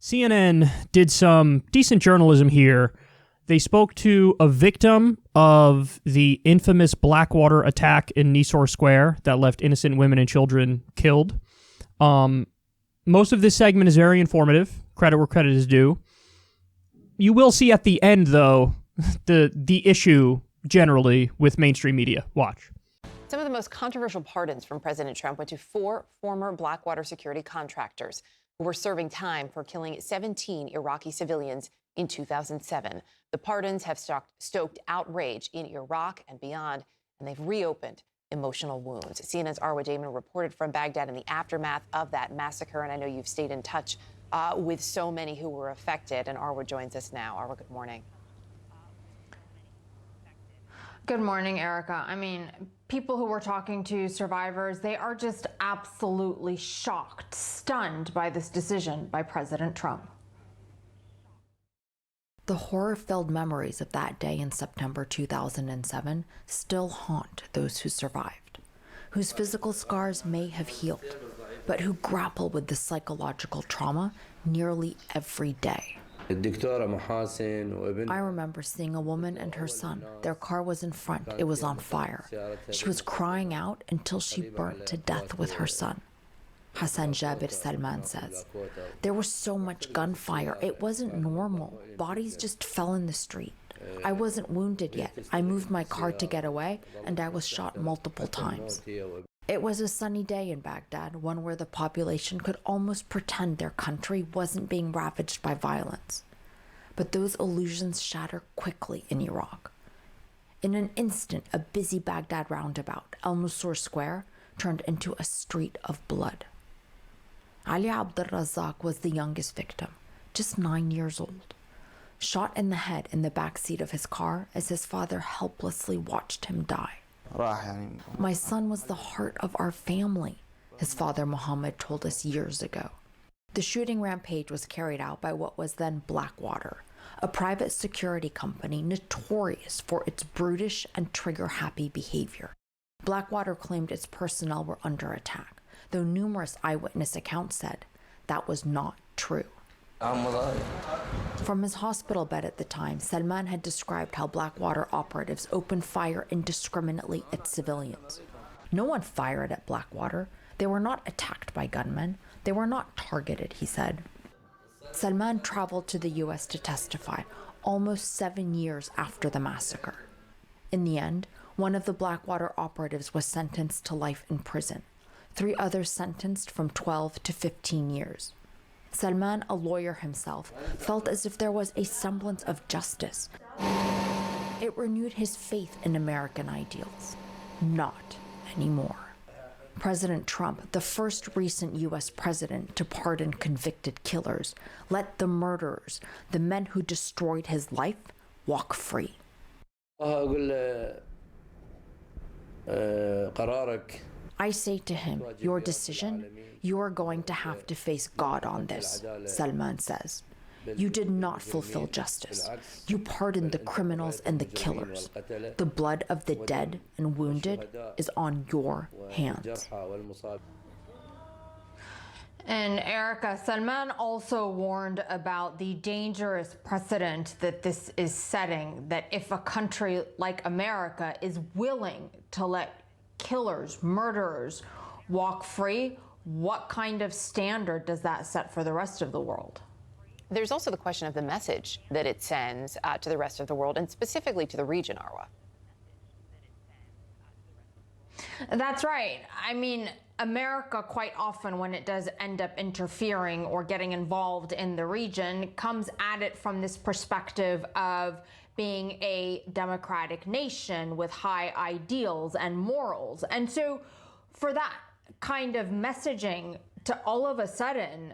CNN did some decent journalism here. They spoke to a victim of the infamous Blackwater attack in Nisour Square that left innocent women and children killed. Most of this segment is very informative. Credit where credit is due. You will see at the end, though, the issue generally with mainstream media. Watch. Some of the most controversial pardons from President Trump went to 4 former Blackwater security contractors who were serving time for killing 17 Iraqi civilians in 2007. The pardons have stoked outrage in Iraq and beyond, and they've reopened emotional wounds. CNN's Arwa Damon reported from Baghdad in the aftermath of that massacre, and I know you've stayed in touch with so many who were affected, and Arwa joins us now. Arwa, good morning. Good morning, Erica. I mean, people who were talking to survivors, they are just absolutely shocked, stunned by this decision by President Trump. The horror-filled memories of that day in September 2007 still haunt those who survived, whose physical scars may have healed, but who grapple with the psychological trauma nearly every day. I remember seeing a woman and her son. Their car was in front. It was on fire. She was crying out until she burnt to death with her son. Hassan Jabir Salman says, "There was so much gunfire. It wasn't normal. Bodies just fell in the street. I wasn't wounded yet. I moved my car to get away, and I was shot multiple times." It was a sunny day in Baghdad, one where the population could almost pretend their country wasn't being ravaged by violence. But those illusions shatter quickly in Iraq. In an instant, a busy Baghdad roundabout, Nisour Square, turned into a street of blood. Ali Abdel-Razak was the youngest victim, just 9 years old, shot in the head in the back seat of his car as his father helplessly watched him die. "My son was the heart of our family," his father Muhammad told us years ago. The shooting rampage was carried out by what was then Blackwater, a private security company notorious for its brutish and trigger-happy behavior. Blackwater claimed its personnel were under attack, though numerous eyewitness accounts said that was not true. From his hospital bed at the time, Salman had described how Blackwater operatives opened fire indiscriminately at civilians. No one fired at Blackwater. They were not attacked by gunmen. They were not targeted, he said. Salman traveled to the U.S. to testify almost 7 years after the massacre. In the end, one of the Blackwater operatives was sentenced to life in prison. 3 others sentenced from 12 to 15 years. Salman, a lawyer himself, felt as if there was a semblance of justice. It renewed his faith in American ideals. Not anymore. President Trump, the first recent U.S. president to pardon convicted killers, let the murderers, the men who destroyed his life, walk free. I say to him, your decision, you are going to have to face God on this, Salman says. You did not fulfill justice. You pardoned the criminals and the killers. The blood of the dead and wounded is on your hands. And Erica, Salman also warned about the dangerous precedent that this is setting, that if a country like America is willing to let killers, murderers walk free, what kind of standard does that set for the rest of the world? There's also the question of the message that it sends to the rest of the world, and specifically to the region, Arwa. That's right. I mean, America quite often, when it does end up interfering or getting involved in the region, comes at it from this perspective of being a democratic nation with high ideals and morals. And so for that kind of messaging to all of a sudden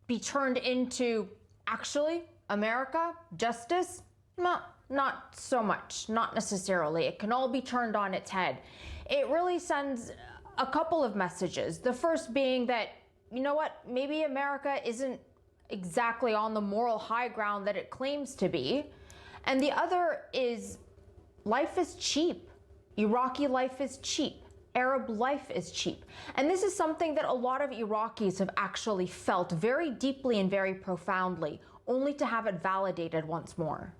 be turned into, actually, America, justice, not so much, not necessarily. It can all be turned on its head. It really sends a couple of messages. The first being that, you know what, maybe America isn't exactly on the moral high ground that it claims to be. And the other is life is cheap. Iraqi life is cheap. Arab life is cheap. And this is something that a lot of Iraqis have actually felt very deeply and very profoundly, only to have it validated once more.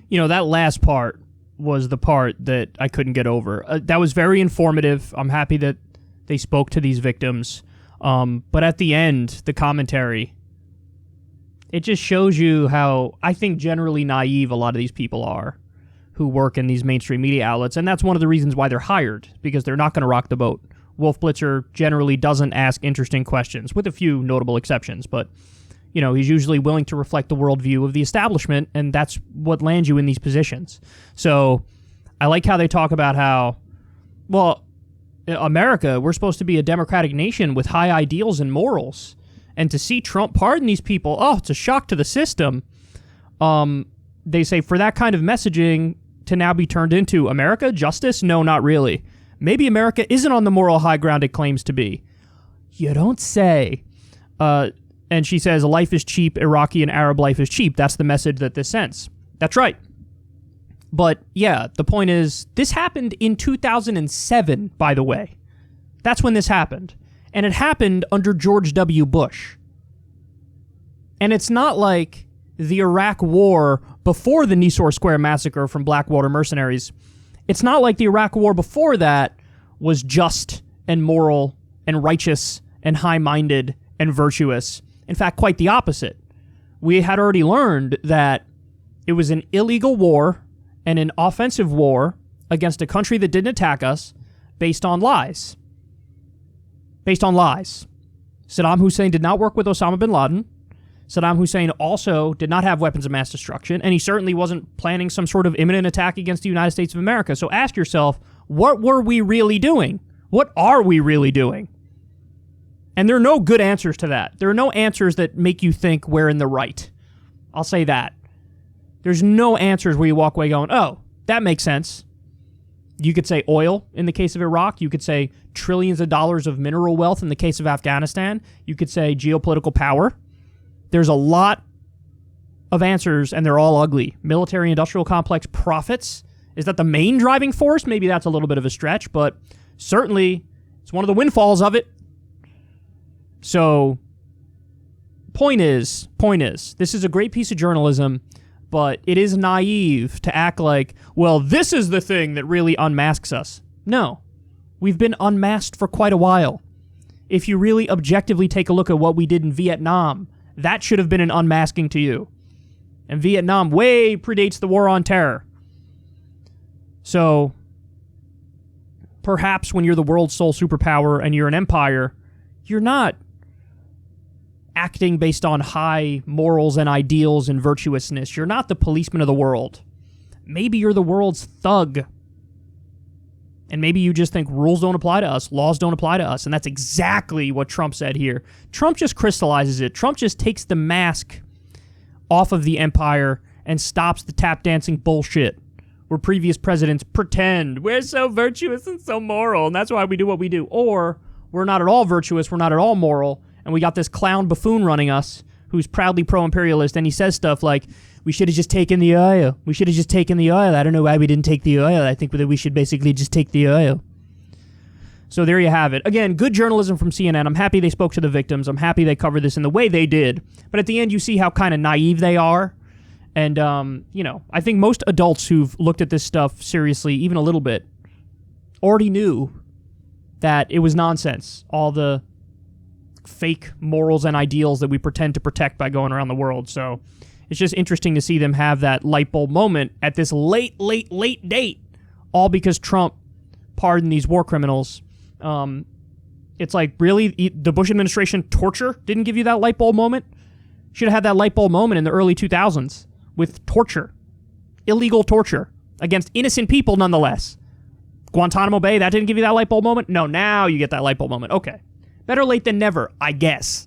You know, that last part was the part that I couldn't get over. That was very informative. I'm happy that they spoke to these victims. But at the end, the commentary, it just shows you how, I think, generally naive a lot of these people are who work in these mainstream media outlets. And that's one of the reasons why they're hired, because they're not going to rock the boat. Wolf Blitzer generally doesn't ask interesting questions, with a few notable exceptions. But, you know, he's usually willing to reflect the worldview of the establishment, and that's what lands you in these positions. So I like how they talk about how, well, America, we're supposed to be a democratic nation with high ideals and morals. And to see Trump pardon these people, oh, it's a shock to the system. They say for that kind of messaging to now be turned into America, justice? No, not really. Maybe America isn't on the moral high ground it claims to be. You don't say. And she says, life is cheap, Iraqi and Arab life is cheap. That's the message that this sends. That's right. But yeah, the point is, this happened in 2007, by the way. That's when this happened. And it happened under George W. Bush. And it's not like the Iraq War before the Nisour Square massacre from Blackwater mercenaries. It's not like the Iraq War before that was just and moral and righteous and high-minded and virtuous. In fact, quite the opposite. We had already learned that it was an illegal war and an offensive war against a country that didn't attack us based on lies. Based on lies. Saddam Hussein did not work with Osama bin Laden. Saddam Hussein also did not have weapons of mass destruction, and he certainly wasn't planning some sort of imminent attack against the United States of America. So ask yourself, what were we really doing? What are we really doing? And there are no good answers to that. There are no answers that make you think we're in the right. I'll say that. There's no answers where you walk away going, oh, that makes sense. You could say oil in the case of Iraq. You could say trillions of dollars of mineral wealth in the case of Afghanistan. You could say geopolitical power. There's a lot of answers, and they're all ugly. Military-industrial complex profits. Is that the main driving force? Maybe that's a little bit of a stretch, but certainly it's one of the windfalls of it. So, point is, this is a great piece of journalism, but it is naive to act like, well, this is the thing that really unmasks us. No. We've been unmasked for quite a while. If you really objectively take a look at what we did in Vietnam, that should have been an unmasking to you. And Vietnam way predates the War on Terror. So, perhaps when you're the world's sole superpower and you're an empire, you're not acting based on high morals and ideals and virtuousness. You're not the policeman of the world. Maybe you're the world's thug. And maybe you just think rules don't apply to us, laws don't apply to us. And that's exactly what Trump said here. Trump just crystallizes it. Trump just takes the mask off of the empire and stops the tap dancing bullshit where previous presidents pretend we're so virtuous and so moral, and that's why we do what we do. Or we're not at all virtuous, we're not at all moral, and we got this clown buffoon running us who's proudly pro-imperialist, and he says stuff like, we should have just taken the oil. We should have just taken the oil. I don't know why we didn't take the oil. I think that we should basically just take the oil. So there you have it. Again, good journalism from CNN. I'm happy they spoke to the victims. I'm happy they covered this in the way they did. But at the end, you see how kind of naive they are. And, I think most adults who've looked at this stuff seriously, even a little bit, already knew that it was nonsense. All the fake morals and ideals that we pretend to protect by going around the world. So it's just interesting to see them have that light bulb moment at this late date, all because Trump pardoned these war criminals. It's like, really? The Bush administration torture didn't give you that light bulb moment? Should have had that light bulb moment in the early 2000s with torture. Illegal torture against innocent people nonetheless. Guantanamo Bay, that didn't give you that light bulb moment? No, now you get that light bulb moment. Okay. Better late than never, I guess.